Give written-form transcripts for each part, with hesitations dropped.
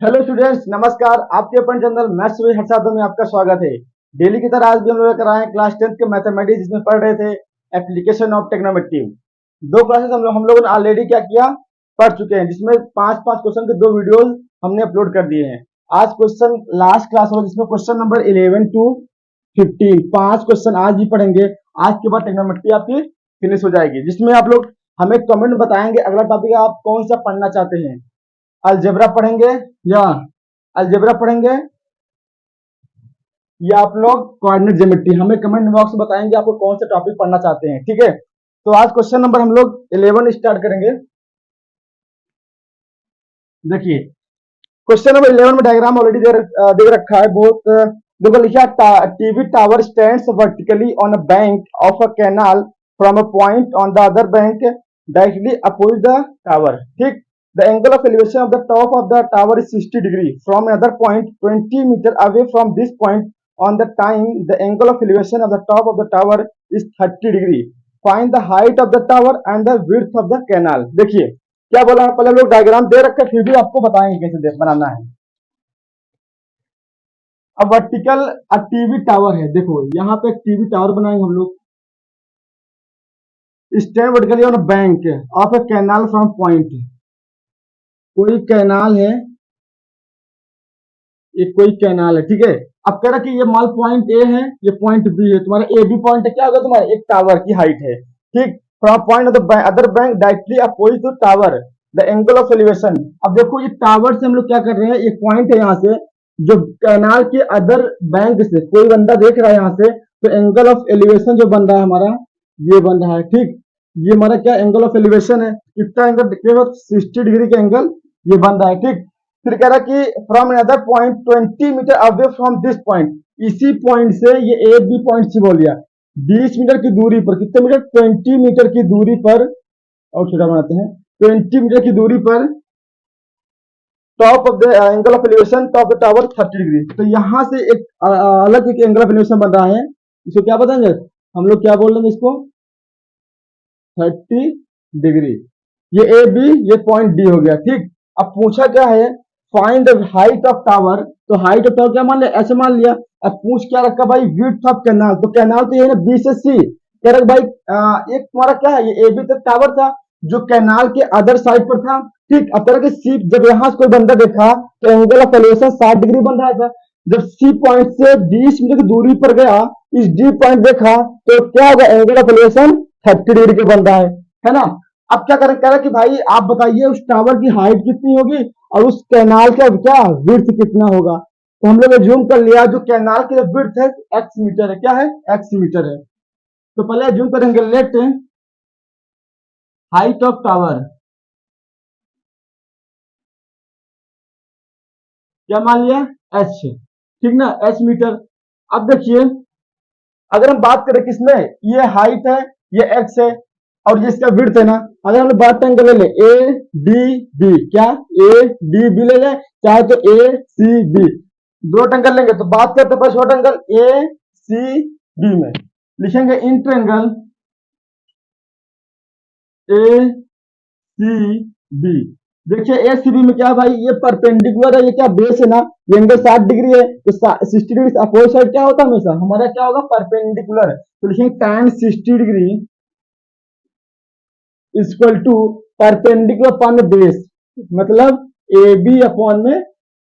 Hello students, नमस्कार। आपके अपन channel maths with हर्षादों में आपका स्वागत है। डेली की तरह आज भी हम लोग लेकर आए हैं क्लास 10th के मैथमेटिक्स, जिसमें पढ़ रहे थे एप्लीकेशन ऑफ ट्रिग्नोमेट्री। दो क्लासेस हम लोगों ने ऑलरेडी क्या किया, पढ़ चुके हैं, जिसमें पांच पांच क्वेश्चन के दो वीडियोस हमने अपलोड कर दिए हैं। आज क्वेश्चन लास्ट क्लास होगा, जिसमें क्वेश्चन नंबर 11 टू 15 पांच क्वेश्चन आज भी पढ़ेंगे। आज के बाद ट्रिग्नोमेट्री आपकी फिनिश हो जाएगी, जिसमें आप लोग हमें कमेंट बताएंगे अगला टॉपिक आप कौन सा पढ़ना चाहते हैं। अलजेब्रा पढ़ेंगे या अलजेब्रा पढ़ेंगे या आप लोग कोऑर्डिनेट ज्योमेट्री, हमें कमेंट बॉक्स में बताएंगे आपको कौन सा टॉपिक पढ़ना चाहते हैं। ठीक है, तो आज क्वेश्चन नंबर हम लोग 11 स्टार्ट करेंगे। देखिए, क्वेश्चन नंबर 11 में डायग्राम ऑलरेडी दे रखा है। बहुत देखो, लिखा TV tower stands vertically on a bank of a canal from a point on the other bank directly opposite the tower. ठीक, the angle of elevation of the top of the tower is 60 degree from another point 20 meter away from this point. On the time the angle of elevation of the top of the tower is 30 degree. Find the height of the tower and the width of the canal. देखिए क्या बोला है, पहले लोग diagram दे रखे फिर भी आपको बताएंगे कैसे बनाना है। अब वर्टिकल टीवी टावर है, देखो यहाँ पे एक टीवी टावर बनाएंगे हम लोग। Stand vertically on bank of A canal from point, कोई कैनाल है, एक कोई कैनाल है। ठीक है, अब कह रहा कि ये मान पॉइंट ए है, ये पॉइंट बी है, तुम्हारा ए बी पॉइंट है, क्या होगा तुम्हारा एक टावर की हाइट है। ठीक, from point of the other bank directly opposite to tower the angle of elevation. अब देखो ये टावर से हम लोग क्या कर रहे हैं, एक पॉइंट है यहाँ से, जो कैनाल के अदर बैंक से कोई बंदा देख रहा है यहाँ से, तो एंगल ऑफ एलिवेशन जो बन रहा है हमारा, ये बन रहा है। ठीक, ये हमारा क्या एंगल ऑफ एलिवेशन है, कितना एंगल, 60 डिग्री का एंगल ये बन रहा है। ठीक, फिर कह रहा कि from another point 20 meter away from this point, इसी पॉइंट से ये ए बी पॉइंट से बोल दिया 20 मीटर की दूरी पर, कितने मीटर, 20 मीटर की दूरी पर, और छोटा बनाते हैं, 20 मीटर की दूरी पर top of the angle of elevation top the tower 30 degree. तो यहां से एक अलग एक एंगल ऑफ एलिवेशन बन रहा है, इसको क्या बताएंगे हम लोग, क्या बोल देंगे इसको, 30 डिग्री। ये ए बी, ये पॉइंट डी हो गया। ठीक, अब पूछा क्या है, find the height of tower, तो हाइट ऑफ टावर क्या मान लिया, ऐसे मान लिया। अब पूछ क्या रखा भाई, विड्थ ऑफ कैनाल, तो कैनाल तो ये है ना बी से सी। कह रहा भाई एक तुम्हारा क्या है, ये ए बी तक टावर था जो कैनाल के अदर साइड पर था। ठीक, अब तरह के सी, जब यहां से कोई बंदा देखा तो एंगल ऑफ एलिवेशन 60 डिग्री बन रहा था। जब सी पॉइंट से 20 मीटर की दूरी पर गया, इस डी पॉइंट देखा, तो क्या होगा, एंगल ऑफ एलिवेशन 30 डिग्री के बन रहा है ना। अब क्या करें, कह रहा कि भाई आप बताइए उस टावर की हाइट कितनी होगी और उस कैनाल का क्या विड्थ कितना होगा। तो हम लोग एज्यूम कर लिया जो कैनाल की विड्थ है एक्स मीटर है, क्या है, एक्स मीटर है। तो पहले एज्यूम करेंगे, लेट हाइट ऑफ टावर, क्या मान लिया, एच। ठीक ना, एच मीटर। अब देखिए, अगर हम बात करें किसमें, ये हाइट है, ये एक्स है, और ये इसका विड्थ है ना। अगर हम बात एंगल ले लें ए डी बी, क्या ए डी बी ले लें, चाहे तो ए सी बी, दो एंगल लेंगे। तो बात करते हैं short angle A C B में, लिखेंगे इंट्रेंगल ए सी बी। देखिए ए सी बी में क्या भाई, ये परपेंडिकुलर है, ये क्या बेस है ना, ये एंगल 60 डिग्री है, तो 60 डिग्री अपोजिट साइड क्या होता है हमेशा, हमारा क्या होगा, परपेंडिकुलर। तो लिखेंगे tan 60 degree equal to perpendicular upon base, मतलब ए बी अपॉन में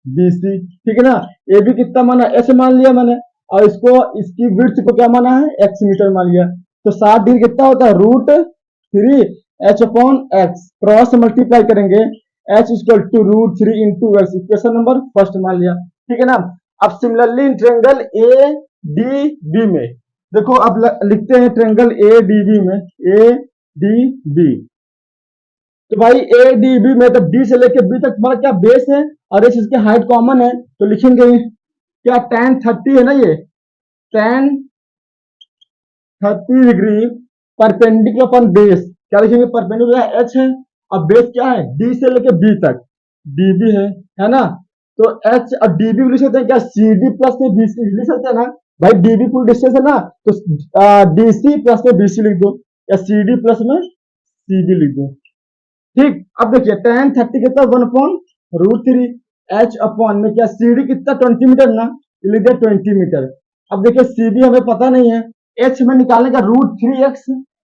बी सी। ठीक है ना, ए बी कितना माना, ऐसे मान लिया मैंने, और इसको, इसकी विड्थ को क्या माना है, एक्स मीटर मान लिया। तो 60 डिग्री कितना होता है, √3 H upon x, cross multiply करेंगे, H equal to √3 into x, equation number first मान लिया। ठीक है ना। अब similarly triangle A D B में देखो, अब लिखते हैं ट्रेंगल ए डी बी में, ए डी बी, तो भाई ए डी बी में तो डी से लेके बी तक तुम्हारा क्या बेस है, और इस इसके हाइट कॉमन है, तो लिखेंगे क्या, tan 30 है ना, ये tan 30 degree perpendicular upon base, क्या लिखेंगे, परपेंडिकुलर एच है, और बेस क्या है, डी से लेके बी तक डी बी है ना। तो एच और डी बी लिख सकते हैं क्या, सी डी प्लस में बी सी लिख सकते हैं ना भाई, डी बी फुल डिस्टेंस है ना, तो डी सी प्लस में बी सी लिख दो, या सी डी प्लस में सी बी लिख दो। ठीक, अब देखिए tan 30 कितना, 1/√3, एच अपॉन में क्या सी डी कितना 20 मीटर ना, लिख दिया 20 मीटर। अब देखिए सी बी हमें पता नहीं है, एच हमें निकालने का √3x,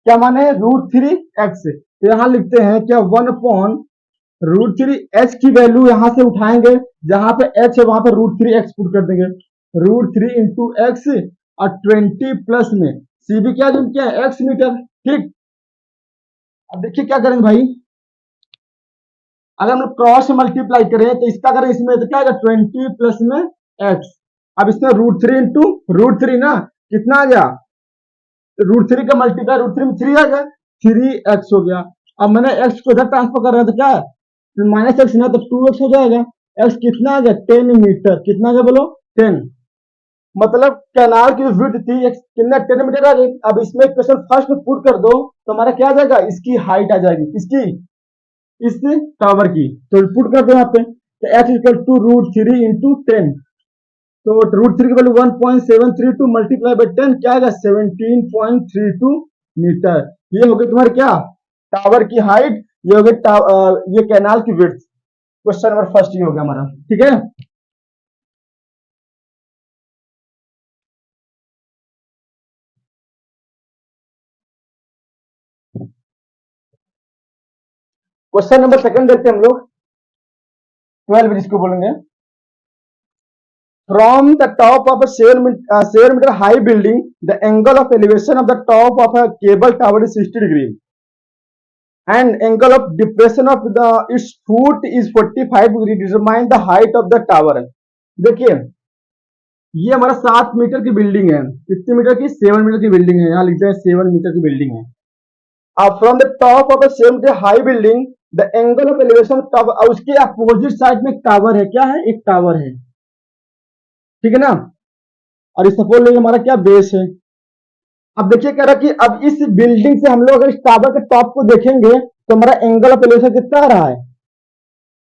क्या माने √3x, तो यहाँ लिखते हैं क्या 1/√3। एच की वैल्यू यहाँ से उठाएंगे, जहां पे एच है वहां पे √3x पुट कर देंगे, √3 इंटू एक्स और 20 प्लस में सी बी क्या है x मीटर। ठीक, अब देखिए क्या करेंगे भाई, अगर हम लोग क्रॉस से मल्टीप्लाई करें तो इसका करें इसमें तो क्या आएगा 20 प्लस में एक्स। अब इसमें √3 इंटू √3 ना कितना आ गया, √3 का मल्टीप्लाई √3 में 3 आ गया, 3x हो गया। अब मैंने x को इधर ट्रांसफर कर रहा था, क्या माइनस एक्स ना तो 2x हो जाएगा। x कितना आ गया 10 मीटर, कितना आ गया बोलो 10, मतलब कैनाल की विड्थ थी कितना 10 मीटर आ गई। अब इसमें क्वेश्चन फर्स्ट में पुट कर दो तो हमारा क्या आ जाएगा, इसकी हाइट आ जाएगी, इसकी इस टावर की, तो पुट कर दो यहाँ पे, तो h इक्वल टू √3 इंटू 10, तो √3 की वैल्यू 1.732 मल्टीप्लाई बाई 10 क्या आएगा 17.32 मीटर। ये हो गया तुम्हारे क्या टावर की हाइट, ये हो गया ये कैनाल की विड्थ। क्वेश्चन नंबर फर्स्ट ये हो गया हमारा, ठीक है। क्वेश्चन नंबर सेकंड देखते हैं हम लोग, 12 जिसको बोलेंगे। From the top of a 7 meter high building, the angle of elevation of the top of a cable tower is 60 degree, and angle of depression of its foot is 45 degree. Determine the height of the tower. देखिए ये हमारा 7 metre की building है, कितने metre की 7 metre की building है, यहाँ लिखते हैं 7 मीटर की बिल्डिंग है। अब from the top of a 7 meter high building the angle of elevation tower, उसके अपोजिट साइड में एक टावर है, क्या है एक टावर है, ठीक है ना। और इस सपोज लेंगे हमारा क्या बेस है। अब देखिए कह रहा कि अब इस बिल्डिंग से हम लोग अगर इस टावर के टॉप को देखेंगे तो हमारा एंगल ऑफ एलिवेशन कितना आ रहा है,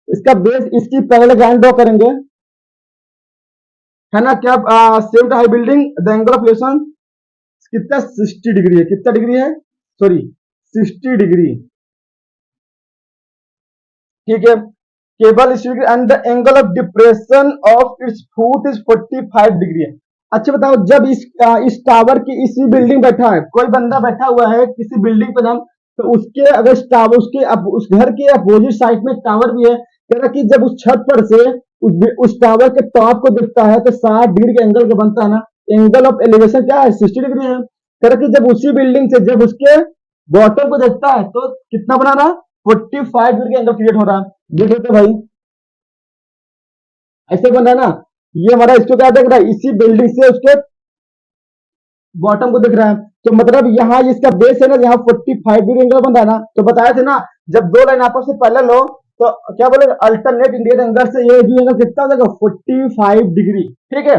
इसका बेस इसकी पैरेलल लाइन ड्रॉ करेंगे, है ना। क्या same high building the angle of elevation कितना 60 डिग्री है, कितना डिग्री है सॉरी 60 डिग्री, ठीक है। Cable and the angle of depression of its foot is 45 degree है। अच्छा बताओ, जब इस टावर की इसी बिल्डिंग बैठा है, कोई बंदा बैठा हुआ है किसी बिल्डिंग पे नाम, तो उसके अगर इस टावर उसके उस घर के अपोजिट साइड में टावर भी है, कह रहा कि जब उस छत पर से उस टावर के टॉप को दिखता है तो 60 डिग्री के एंगल का बनता है ना, एंगल ऑफ एलिवेशन क्या है 60 डिग्री है। कह रहा कि जब उसी बिल्डिंग से जब उसके बॉटम को देखता है तो कितना बना रहा 45 डिग्री का एंगल क्रिएट हो रहा है। देख लेते भाई, ऐसे बन रहा है ना, ये हमारा इसको क्या देख रहा है, इसी बिल्डिंग से उसके बॉटम को दिख रहा है, तो मतलब यहाँ इसका बेस है ना, यहाँ 45 डिग्री एंगल बन रहा है ना। तो बताया थे ना, जब दो लाइन आपस में पैरेलल हो तो क्या बोले अल्टरनेट इंडियन एंगल से ये भी एंगल कितना हो जाएगा 45 डिग्री, ठीक है।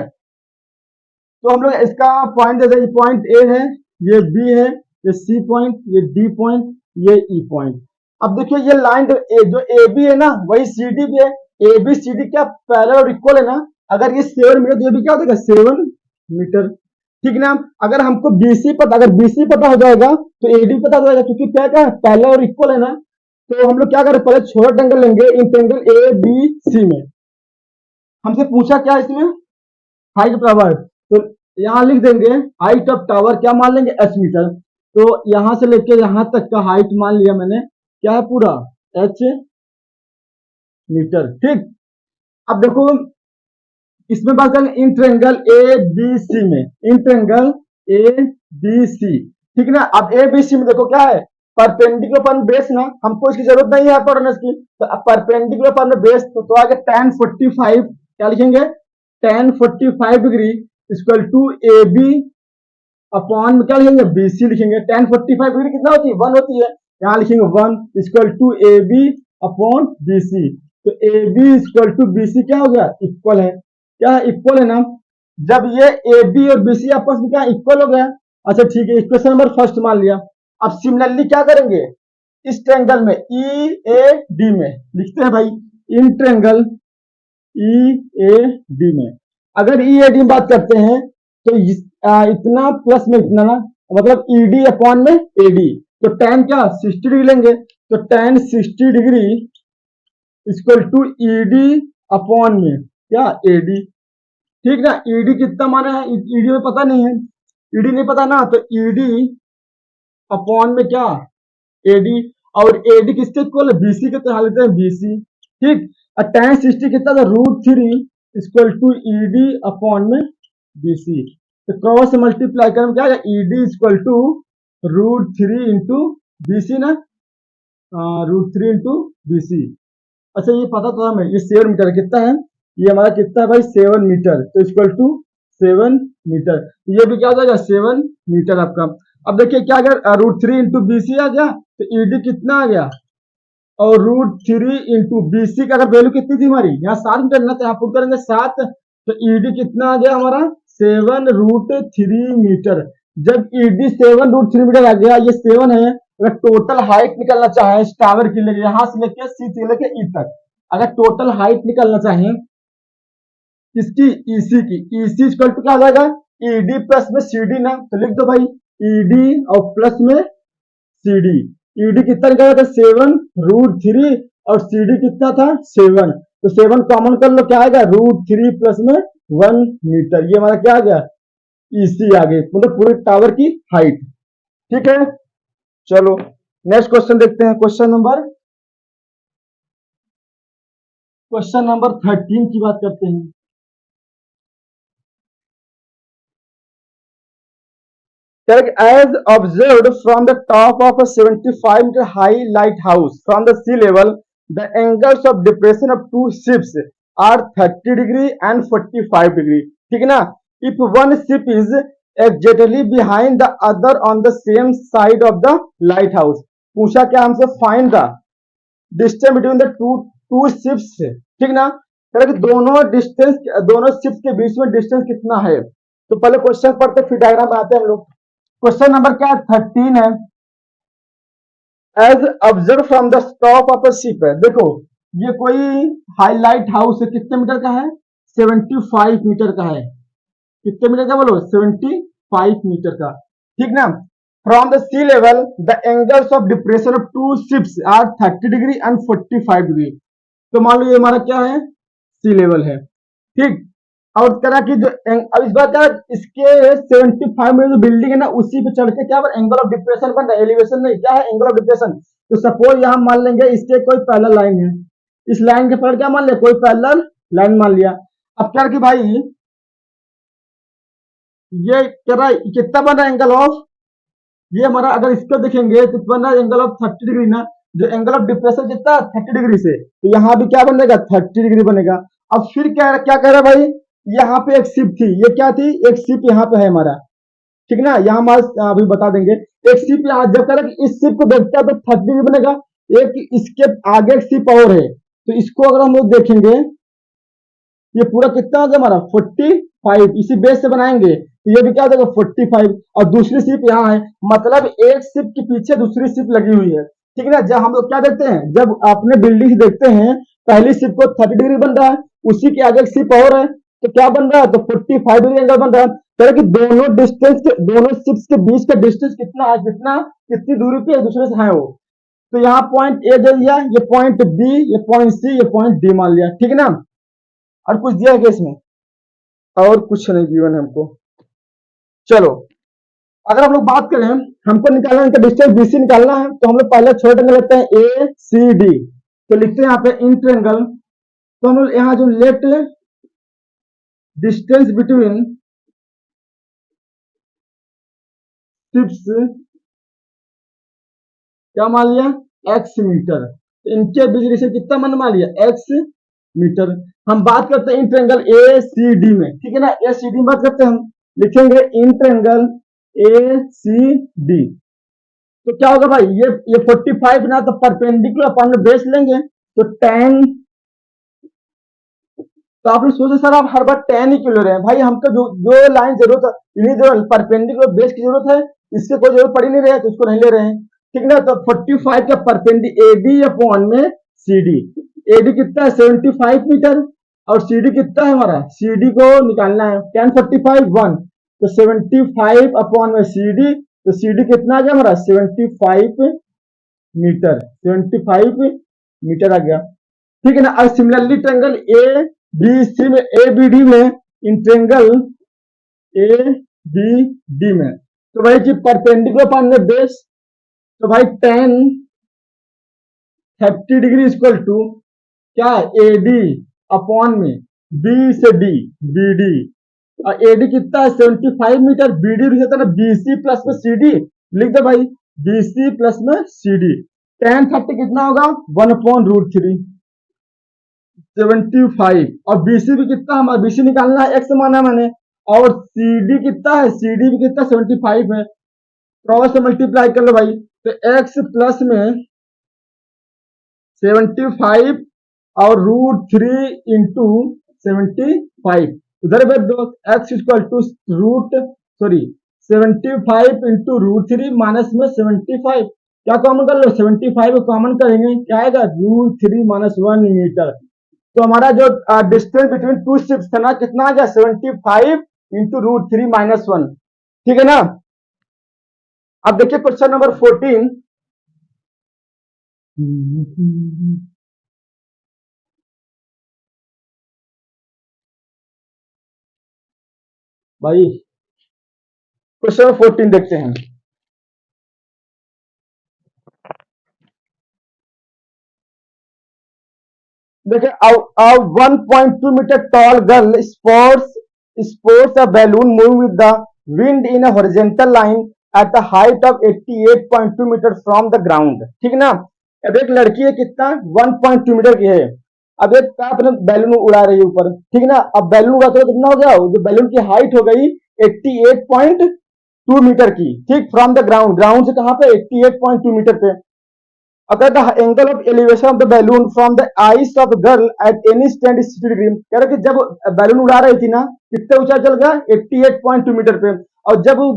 तो हम लोग इसका पॉइंट जैसे पॉइंट ए है, ये बी है, ये सी पॉइंट, ये डी पॉइंट, ये ई पॉइंट। अब देखिए ये लाइन जो ए बी है ना वही सी डी भी है, ए बी सी डी क्या पैरेलल और इक्वल है ना। अगर ये 7 मीटर तो ये भी क्या हो जाएगा 7 मीटर, ठीक ना। अगर हमको बीसी पता, अगर बीसी पता हो जाएगा तो एडी पता हो जाएगा, क्योंकि क्या क्या पैरेलल और इक्वल है ना। तो हम लोग क्या करें, पहले छोटा एंगल लेंगे इंटेंगल ए बी सी में। हमसे पूछा क्या इसमें हाइट ऑफ टावर, तो यहाँ लिख देंगे हाइट ऑफ टावर क्या मान लेंगे एच मीटर। तो यहां से लेके यहां तक का हाइट मान लिया मैंने, क्या है पूरा एच मीटर, ठीक। अब देखो इसमें बात करेंगे इंट्रेंगल ए बी सी में, इंट्रेंगल ए बी सी, ठीक ना। अब ए बी सी में देखो क्या है परपेंडिकुलर अपॉन बेस ना, हमको इसकी जरूरत नहीं है पढ़ने की, तो परपेंडिकुलर अपॉन बेस तो आगे tan 45 क्या लिखेंगे tan 45 degree equal to A B upon में क्या लिखेंगे बी सी लिखेंगे। tan 45 डिग्री कितना होती है 1 होती है, यहाँ लिखेंगे 1 equal to A B upon B C. तो A B equal to B C क्या हो गया इक्वल है, क्या इक्वल है ना। जब ये ए बी और बी सी आपस में क्या इक्वल हो गया, अच्छा ठीक है, क्वेश्चन नंबर फर्स्ट मान लिया। अब सिमिलरली क्या करेंगे इस ट्रायंगल में ई ए डी में लिखते हैं भाई, in triangle E A D में अगर ई ए डी में बात करते हैं तो इतना प्लस में इतना ना, मतलब ई डी अपॉन में ए डी, तो tan क्या 60 डिग्री लेंगे, तो tan 60 degree equal to E D upon में क्या एडी, ठीक ना। ईडी कितना माना है, ईडी में पता नहीं है, ईडी नहीं पता ना, तो ईडी अपॉन में क्या एडी, और एडी किसके इक्वल है, बीसी के, तो यहाँ लेते हैं बीसी, ठीक। और tan 60 कितना था, √3 इक्वल टू ईडी अपॉन में बीसी, तो क्रॉस मल्टीप्लाई करें क्या आएगा, ED equal to √3 into BC ना, √3 इंटू बीसी। अच्छा ये पता था हमें, ये 7 मीटर कितना है, ये हमारा कितना है भाई 7 मीटर, तो इक्वल टू 7 मीटर, तो ये भी क्या हो जाएगा 7 मीटर आपका। अब देखिए क्या, अगर √3 इंटू बीसी आ गया तो ईडी कितना आ गया, और √3 इंटू बीसी का अगर वैल्यू कितनी थी हमारी, यहाँ 7 मीटर ना, तो यहाँ पुट करेंगे 7, तो ईडी कितना आ गया हमारा 7√3 मीटर। जब ईडी 7√3 मीटर आ गया, ये 7 है, अगर टोटल हाइट निकलना चाहे इस टावर की लेके, यहां से लेके सी से लेके ई तक, अगर टोटल हाइट निकलना चाहे इसकी ईसी की, ईसी इक्वल टू क्या हो जाएगा, ईडी प्लस में सीडी ना, तो लिख दो भाई ईडी और प्लस में सीडी। ईडी कितना निकला था 7√3 और सीडी कितना था 7, तो 7 कॉमन कर लो, क्या आएगा √3 प्लस में 1 मीटर, ये हमारा क्या आ गया ईसी आ गई, मतलब पूरे टावर की हाइट, ठीक है। चलो नेक्स्ट क्वेश्चन देखते हैं, क्वेश्चन नंबर 13 की बात करते हैं। As observed from the top of a 75-meter high lighthouse from the sea level, the angles of depression of two ships are 30 degree and 45 degree, ठीक है ना। If one ship is exactly behind the other on the same side of the lighthouse, पूछा क्या हमसे, find the distance between the two ships, ठीक ना। कि दोनों शिप्स के बीच में डिस्टेंस कितना है, तो पहले क्वेश्चन पढ़ते फिर डायग्राम बनाते हैं हम लोग। क्वेश्चन नंबर क्या 13 है, as observe from the top of a ship है, देखो ये कोई हाईलाइट हाउस है, कितने मीटर का है 75 मीटर का है, कितने मीटर का बोलो 75 मीटर का, ठीक ना। From the sea level the angles of depression of two ships are 30 degree and 45 degree, तो मान लो ये हमारा क्या है सी लेवल है, ठीक। और करा कि जो अब इस बार क्या इसके 75 में जो बिल्डिंग है ना, उसी पे चढ़ के क्या एंगल ऑफ डिप्रेशन बन रहा है, एलिवेशन नहीं, क्या है एंगल ऑफ डिप्रेशन। तो सपोज यहां मान लेंगे इसके कोई पैरेलल लाइन है, इस लाइन के पर क्या मान लिया, कोई पैरेलल लाइन मान लिया। अब क्या कि भाई ये कह रहा है कितना बन रहा है एंगल ऑफ, ये हमारा अगर इसको देखेंगे तो बन रहा है एंगल ऑफ 30 डिग्री ना, जो एंगल ऑफ डिप्रेशन कितना 30 डिग्री से, तो यहाँ भी क्या बनेगा 30 डिग्री बनेगा। अब फिर क्या कह रहा है भाई, यहाँ पे एक शिप थी, ये क्या थी, एक शिप यहाँ पे है हमारा, ठीक ना, यहाँ हमारा अभी बता देंगे। एक शिप यहाँ जब कह रहा है कि इस शिप को देखता है तो 30 डिग्री बनेगा, एक इसके आगे एक शिप और है, तो इसको अगर हम लोग देखेंगे ये पूरा कितना हो गया हमारा 45, इसी बेस से बनाएंगे तो ये भी क्या हो जाएगा 45, और दूसरी शिप यहाँ है, मतलब एक शिप के पीछे दूसरी शिप लगी हुई है, ठीक है ना। जब हम लोग क्या देखते हैं, जब अपने बिल्डिंग देखते हैं, पहली शिप को 30 डिग्री बन रहा है, उसी के आगे एक शिप और है, तो क्या बन रहा है, तो 45 डिग्री एंगल बन रहा है। कह कि दोनों शिप्स के बीच का डिस्टेंस कितना है, कितनी दूरी पे एक दूसरे से है वो, तो यहाँ पॉइंट ए दे दिया, ये पॉइंट बी, ये पॉइंट सी, ये पॉइंट डी मान लिया, ठीक है ना। और कुछ दिया है इसमें, और कुछ नहीं गिवन है हमको। चलो अगर हम लोग बात करें, हमको निकालना है डिस्टेंस बीसी निकालना है, तो हम लोग पहले छोटे एंगल लेते हैं ए सी डी, तो लिखते हैं यहाँ पे इन ट्रायंगल, तो हम लोग यहाँ जो लेट डिस्टेंस बिटवीन शिप्स क्या मान लिया x मीटर, तो इनके बीच डिस्टेंस कितना मन मान लिया x मीटर। हम बात करते हैं in triangle A C D में, ठीक है ना, ए सी डी में बात करते हैं, हम लिखेंगे in triangle A C D, तो क्या होगा भाई ये 45 ना, तो परपेंडिकुलर अपन बेस लेंगे, तो tan, तो आपने सोचा सर आप हर बार tan ही क्यों ले रहे हैं, भाई हमको जो लाइन जरूरत है, इन्हीं जो परपेंडिकुलर बेस की जरूरत है, इससे कोई जरूरत पड़ी नहीं रही है, तो इसको नहीं ले रहे हैं, ठीक ना। तो 45 का परपेंडिकुलर एडी अपॉन में सीडी, एडी कितना है 75 मीटर, और सीडी कितना है हमारा, सीडी को निकालना है tan 45 1, तो 75 अपॉन में सीडी, तो सीडी कितना आ गया हमारा 75 मीटर, 75 मीटर आ गया। ठीक है ना। और similarly triangle A B C में, ए बी डी में, in triangle A B D में, तो भाई जी परपेंडिकुलर पान में बेस, तो भाई टेन 30 डिग्री इक्वल टू क्या, ए डी अपॉन में बी से डी, बी डी, और एडी कितना है 75 मीटर, बीडी रहता है ना बीसी प्लस में सीडी, लिख दे भाई बीसी प्लस में सीडी। टेन 30 कितना होगा 1/√3, 75, और बीसी भी कितना, हमारा बीसी निकालना है, एक्स माना है मैंने, और सीडी कितना है, सीडी भी कितना 75 है, क्रॉस से मल्टीप्लाई कर लो भाई, तो एक्स प्लस में 75 और √3 इंटू 75, उधर भेज दो, x equal to root sorry 75 into √3 minus में 75, क्या कॉमन कर लो 75 को कॉमन करेंगे, क्या आएगा √3 माइनस 1 मीटर। तो हमारा जो डिस्टेंस बिटवीन टू शिप्स था ना, कितना आ गया 75 इंटू √3 माइनस 1, ठीक है ना। अब देखिए क्वेश्चन नंबर 14, भाई क्वेश्चन नंबर 14 देखते हैं। देखिए, a 1.2 meter tall girl sports a balloon moving with the wind in a horizontal line at a height of 88.2 meter from the ground, ठीक ना। अब एक लड़की है कितना 1.2 मीटर की है, अब एक का अपने बैलून उड़ा रही है ऊपर, ठीक ना। अब बैलून उड़ाते हुए कितना हो गया, जो बैलून की हाइट हो गई 88.2 मीटर की, ठीक, फ्रॉम द ग्राउंड, ग्राउंड से कहां पे 88.2 मीटर पे। अगर the angle of elevation of the balloon from the ice of girl at any stand is 60 degree, कह रहा कि जब बैलून उड़ा रही थी ना, कितने ऊंचा चल गया 88.2 मीटर पे, और जब वो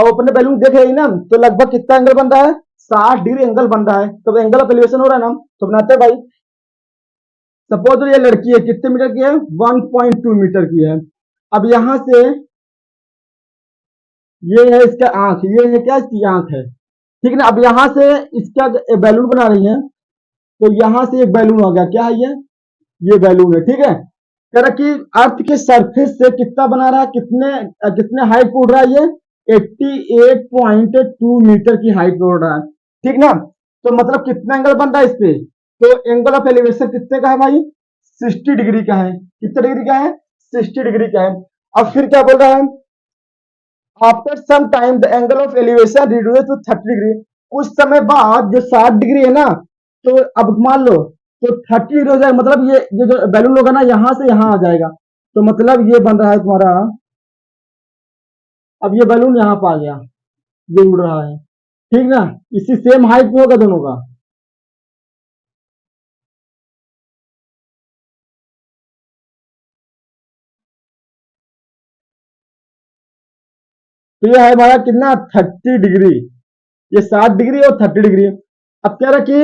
अपने बैलून देख रही ना, तो लगभग कितना एंगल बन रहा है 60 डिग्री एंगल बन रहा है, तो एंगल ऑफ एलिवेशन हो रहा है ना, तो बनाते भाई। सपोज ये लड़की है कितने मीटर की है 1.2 मीटर की है। अब यहां से ये है इसका आंख, ये है क्या इसकी आंख है, ठीक ना। अब यहां से इसका बैलून बना रही है, तो यहां से एक बैलून हो गया, क्या है ये बैलून है, ठीक है। कह रहा कि अर्थ के सरफेस से कितना बना रहा है, कितने कितने हाइट पे उड़ रहा है ये 88.2 मीटर की हाइट पे उड़ रहा है, ठीक ना। तो मतलब कितना एंगल बन रहा है इस पे, तो एंगल ऑफ एलिवेशन कितने का है भाई 60 डिग्री का है, कितने डिग्री का है 60 डिग्री का है। अब फिर क्या बोल रहा है, after some time the angle of elevation reduce to 30 degree, कुछ समय बाद जो 60 डिग्री है ना, तो अब मान लो तो 30 डिग्री हो जाएगा, मतलब ये जो बैलून होगा ना यहां से यहां आ जाएगा, तो मतलब ये बन रहा है तुम्हारा, अब ये बैलून यहाँ पे आ गया, ये उड़ रहा है, ठीक ना, इसी सेम हाइट पे होगा दोनों का। तो ये है हमारा कितना 30 डिग्री, ये 60 डिग्री और 30 डिग्री। अब कह रहा कि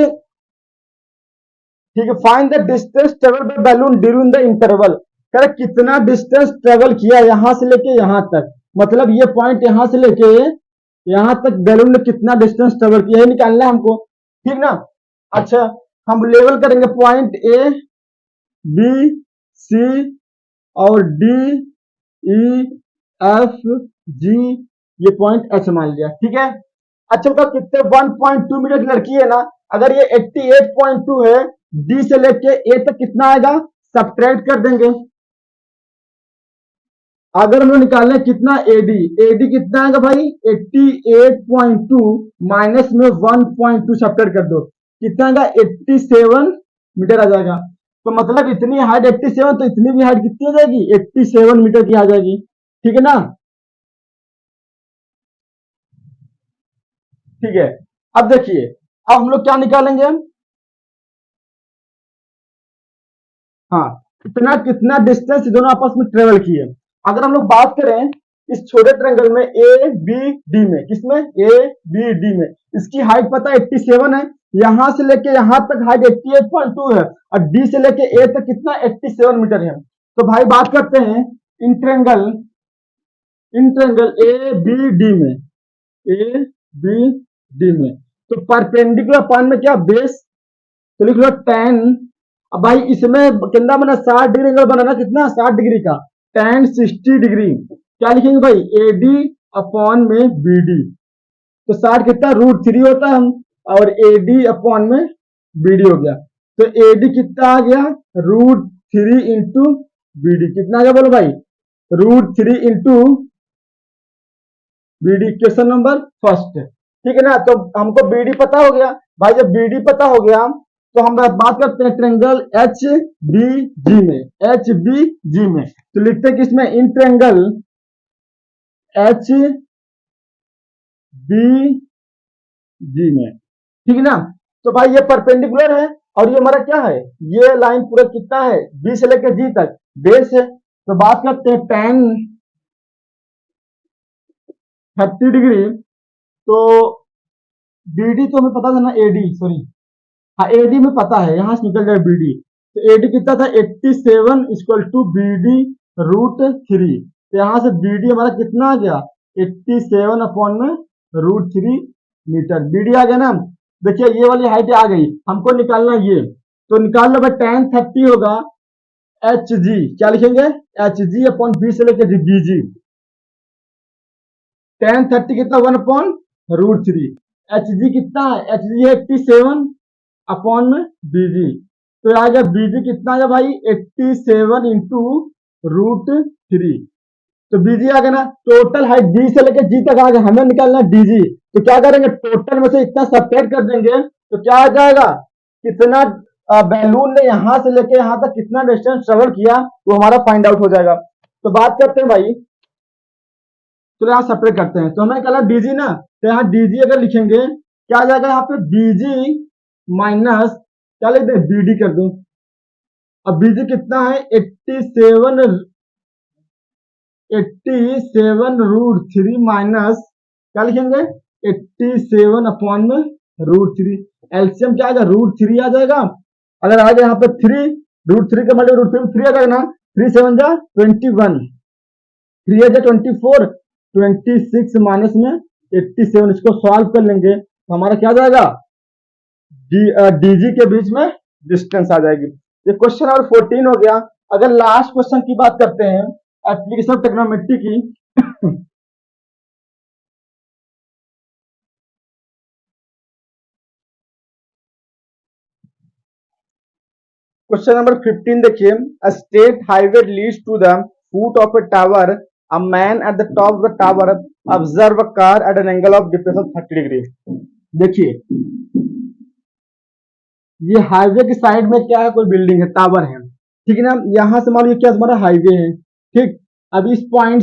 ठीक है, find the distance travel by balloon during the interval, कह रहा कितना डिस्टेंस ट्रेवल किया यहां से लेके यहां तक, मतलब ये पॉइंट यहां से लेके यहां तक बैलून ने कितना डिस्टेंस ट्रेवल किया है निकालना है हमको, ठीक ना। अच्छा, हम लेवल करेंगे पॉइंट ए बी सी और डी ई एफ जी, ये पॉइंट एच मान लिया, ठीक है। अच्छा बताओ कितने 1.2 मीटर की लड़की है ना, अगर ये 88.2 है, डी से लेके ए तक कितना आएगा, सब्ट्रैक्ट कर देंगे। अगर हम लोग निकालने कितना एडी, एडी कितना आएगा भाई 88.2 माइनस में 1.2 सब्ट्रैक्ट कर दो, कितना आएगा 87 मीटर आ जाएगा। तो मतलब इतनी हाइट 87, तो इतनी भी हाइट कितनी आ जाएगी 87 मीटर की आ जाएगी, ठीक है ना। ठीक है, अब देखिए, अब हम लोग क्या निकालेंगे, हाँ, कितना कितना डिस्टेंस दोनों आपस में ट्रेवल किए। अगर हम लोग बात करें इस छोटे ट्रेंगल में ए बी डी में, किसमें ए बी डी में, इसकी हाइट पता है 87 है, यहां से लेके यहां तक हाइट 88.2 है, और डी से लेके ए तक कितना 87 मीटर है। तो भाई बात करते हैं in triangle, in triangle A B D में, ए बी डी में, तो परपेंडिकुलर पॉइंट में क्या बेस, तो लिख लो 10 अब भाई इसमें कितना बना, 60 डिग्री एंगल बना ना, कितना 60 डिग्री का, tan 60 डिग्री, क्या लिखेंगे भाई, AD अपॉन में BD। तो 60 कितना √3 होता है, और AD अपॉन में BD हो गया। तो AD कितना आ गया, √3 इंटू BD, कितना आ गया बोलो भाई, √3 into BD, question number first. ठीक है ना, तो हमको BD पता हो गया भाई। जब BD पता हो गया तो हम बात करते हैं ट्रेंगल HBG में, HBG में तो लिखते हैं कि इसमें इन ट्रेंगल HBG में, ठीक है ना। तो भाई ये परपेंडिकुलर है, और ये हमारा क्या है, ये लाइन पूरा कितना है, B से लेकर G तक बेस है। तो बात करते हैं tan 30 डिग्री, तो BD तो हमें पता था ना, AD सॉरी, हाँ AD में पता है, यहां से निकल जाए BD। तो AD कितना था, 87 इक्वल टू BD √3। तो यहां से BD हमारा कितना आ गया, 87 अपॉन में √3 मीटर, BD आ गया ना। देखिए ये वाली हाइट आ गई, हमको निकालना ये, तो निकाल लो भाई, tan 30 होगा HG, क्या लिखेंगे, HG अपॉन B से लेकर BG। tan 30 कितना, 1 अपॉन √3। HG कितना है, HG है 87 अपॉन में BG। तो आ गया BG कितना आ गया भाई, 87 इंटू √3। तो BG आ गया ना। टोटल हाइट D से लेकर G तक आ गया, हमें निकालना DG। तो क्या करेंगे, टोटल में से इतना सब्ट्रैक्ट कर देंगे, तो क्या आ जाएगा, कितना बैलून ने यहां से लेके यहां तक कितना डिस्टेंस ट्रेवल किया, वो हमारा फाइंड आउट हो जाएगा। तो बात करते हैं भाई, तो यहाँ सेपरेट करते हैं, तो हमें निकाला DG ना, तो यहाँ DG अगर लिखेंगे क्या आ जाएगा, यहाँ पे BG माइनस क्या लिख दे, BD कर दो। अब BG कितना है, 87 √3 माइनस क्या लिखेंगे, 87 अपॉन में √3। एलसीएम क्या आएगा, √3 आ जाएगा। अगर आ गया यहाँ पे 3, √3 का मतलब √3 आ जाएगा ना, 3 7 जा 21, 3 जा 24, 26 माइनस में 87, इसको सॉल्व कर लेंगे तो हमारा क्या जाएगा, DG के बीच में डिस्टेंस आ जाएगी। ये क्वेश्चन नंबर 14 हो गया। अगर लास्ट क्वेश्चन की बात करते हैं एप्लीकेशन ऑफ ट्रिग्नोमेट्री की, क्वेश्चन नंबर 15 देखिए, a state highway leads to the foot of a tower, a man at the top of the tower observe a car at an angle of depression 30 degree. देखिए ये highway की side में क्या है, कोई building है, tower है, ठीक है ना। यहां से मान लीजिए क्या हमारा हाईवे है, ठीक। अब इस पॉइंट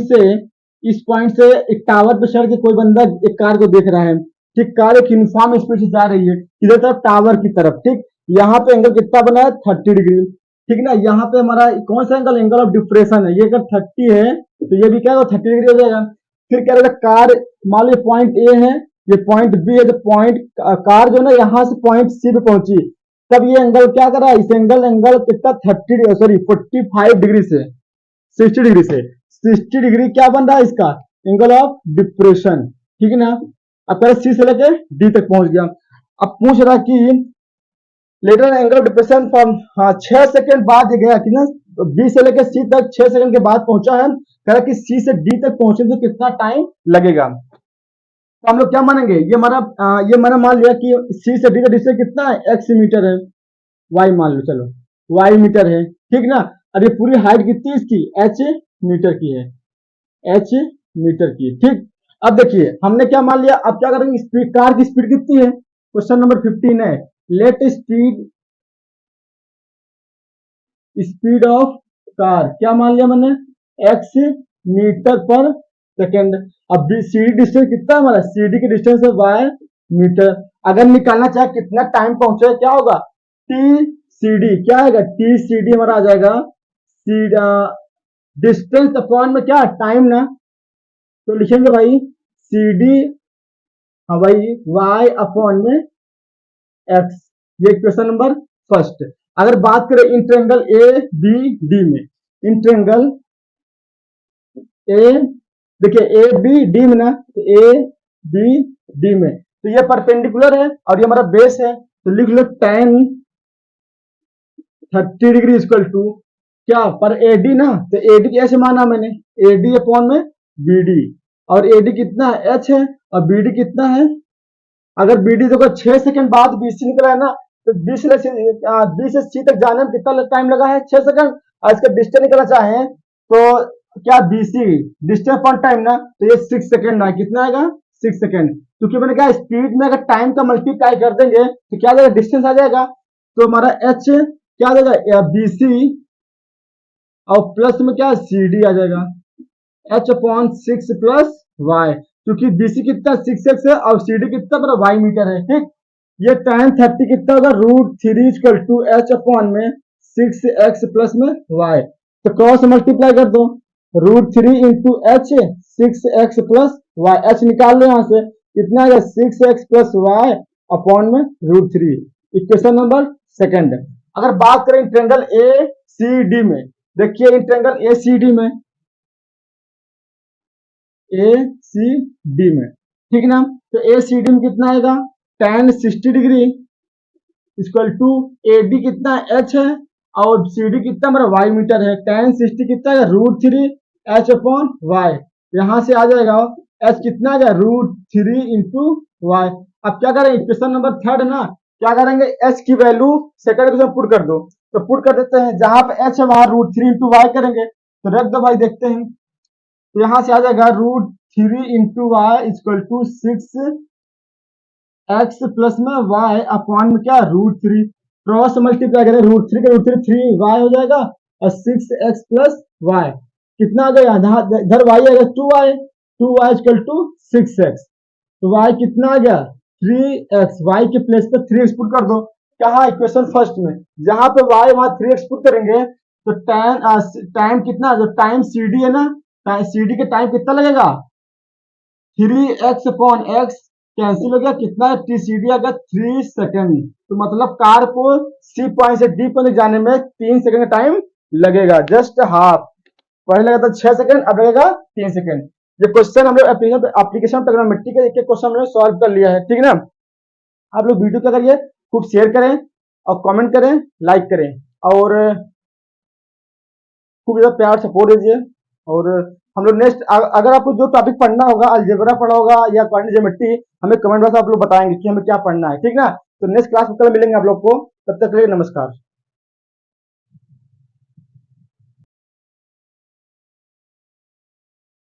से एक टावर पे चढ़ के कोई बंदा एक कार को देख रहा है, ठीक। कार एक यूनिफॉर्म स्पीड से जा रही है किधर तरफ, टावर की तरफ, ठीक। यहाँ पे एंगल कितना बना है, 30 डिग्री, ठीक ना। यहाँ पे हमारा कौन सा एंगल, एंगल ऑफ डिप्रेशन है, ये अगर 30 है तो ये भी क्या होगा, 30 डिग्री हो जाएगा। फिर कह रहा है कार, मान लीजिए पॉइंट ए है, ये पॉइंट बी है, तो पॉइंट कार जो है ना यहाँ से पॉइंट सी पे पहुंची, तब ये एंगल क्या कर रहा है, इस एंगल कितना 30 सॉरी 45 डिग्री से 60 डिग्री से 60 डिग्री क्या बन रहा है इसका, एंगल ऑफ डिप्रेशन, ठीक है ना। अब पहले सी से लेके डी तक पहुंच गया। अब पूछ रहा कि later angle of depression from, हाँ 6 सेकंड बाद ये गया कि ना, बी से लेकर सी तक 6 सेकंड के बाद पहुंचा है, कह रहा कि सी से डी तक पहुंचे तो कितना टाइम लगेगा। तो हम लोग क्या मानेंगे, ये मैंने मान लिया कि सी से डी का डिस्टेंस कितना है, एक्स मीटर है, वाई मान लो, चलो वाई मीटर है, ठीक ना। और ये पूरी हाइट कितनी है इसकी, एच मीटर की है, एच मीटर की, ठीक। अब देखिए हमने क्या मान लिया, अब क्या करेंगे, स्पीड, कार की स्पीड कितनी है, क्वेश्चन नंबर 15 है, लेट स्पीड ऑफ कार क्या मान लिया मैंने, एक्स मीटर पर सेकेंड। अब सीडी डिस्टेंस कितना है हमारा, सीडी की डिस्टेंस है वाई मीटर। अगर निकालना चाहे कितना टाइम पहुंचे, क्या होगा, टी सीडी, क्या आएगा, टी सीडी हमारा आ जाएगा, डिस्टेंस अपॉन में क्या टाइम ना, तो लिखेंगे भाई सीडी, हाँ भाई वाई अपॉन में एक्स। ये क्वेश्चन नंबर फर्स्ट। अगर बात करें in triangle A B D में, इन ट्रेंगल ए, देखिए ए बी डी में ना, तो ए बी डी में तो ये परपेंडिकुलर है और ये हमारा बेस है, तो लिख लो tan 30 डिग्री इक्वल टू क्या पर एडी ना, तो एडी कैसे माना मैंने, एडी अपॉन में बीडी, और एडी कितना है एच है और बीडी कितना है, अगर बीडी देखो 6 सेकंड बाद बीसी निकला है ना, तो बी से सी तक जाने में कितना टाइम लगा है 6 सेकंड, और इसका डिस्टेंस निकलना चाहे तो क्या बीसी डिस्टेंस पर टाइम ना, तो ये 6 सेकंड ना, कितना आएगा 6 सेकंड, क्योंकि मैंने कहा स्पीड में अगर टाइम का मल्टीप्लाई कर देंगे तो क्या आ जाएगा डिस्टेंस आ जाएगा, तो हमारा एच क्या आ जाएगा बीसी और प्लस में क्या सी डी आ जाएगा, एच अपॉन 6 प्लस वाई, क्योंकि बीसी कितना 6x है और सी डी कितना मेरा वाई मीटर है, ठीक। ये tan 30 कितना होगा √3 इक्वल टू एच अपॉन में 6x प्लस में वाई, तो क्रॉस मल्टीप्लाई कर दो, √3 into h 6x plus y, h निकाल लो यहाँ से, कितना आएगा 6x प्लस वाई अपॉन में √3, इक्वेशन नंबर सेकंड। अगर बात करें ट्रायंगल ए सी डी में, देखिए in triangle A C D में, ए सी डी में, ठीक ना, तो ए सी डी में कितना आएगा tan 60 degree equal to AD कितना एच है और सी डी कितना मेरा वाई मीटर है, tan 60 कितना है √3 एच अपॉन वाई, यहां से आ जाएगा एच कितना आ जाएगा √3 इंटू वाई। अब क्या करें इक्वेशन नंबर थर्ड ना, क्या करेंगे एच की वैल्यू सेकंड इक्वेशन पुट कर दो, तो पुट कर देते हैं, जहां पे एच है वहां √3 इंटू वाई करेंगे, तो रख दो भाई, देखते हैं, तो यहां से आ जाएगा √3 into y equal to 6x plus में y अपॉन में क्या √3, क्रॉस मल्टीप्लाई करें √3 का √3 3y हो जाएगा और 6x प्लस y कितना आ गया, इधर y आएगा 2y इक्वल टू 6x, तो y कितना आ गया 3x, y के प्लेस पे 3x पुट कर दो, कहा इक्वेशन फर्स्ट में, जहां पे y वहां 3x पुट करेंगे तो टाइम कितना, जो टाइम cd है ना, cd के टाइम कितना लगेगा 3x अपॉन x कैंसिल हो गया, कितना टी सी डी आ गया 3 सेकंड, तो मतलब कार को सी पॉइंट से डी पॉइंट जाने में 3 सेकंड का टाइम लगेगा, जस्ट हाफ, पहले लगा था 6 सेकंड अब लगेगा 3 सेकंड। ये क्वेश्चन हम लोग एप्लीकेशन ट्रिग्नोमेट्री के एक क्वेश्चन हमने सॉल्व कर लिया है, ठीक ना। आप लोग वीडियो क्या करिए खूब शेयर करें और कमेंट करें, लाइक करें और खूब ज्यादा प्यार सपोर्ट दीजिए, और हम लोग नेक्स्ट अगर आपको जो टॉपिक पढ़ना होगा, अलजेब्रा पढ़ा होगा या क्वांटिटी ज्योमेट्री, हमें कमेंट बॉक्स आप लोग बताएंगे कि हमें क्या पढ़ना है, ठीक ना। तो नेक्स्ट क्लास में कल मिलेंगे आप लोग को, तब तक के लिए नमस्कार।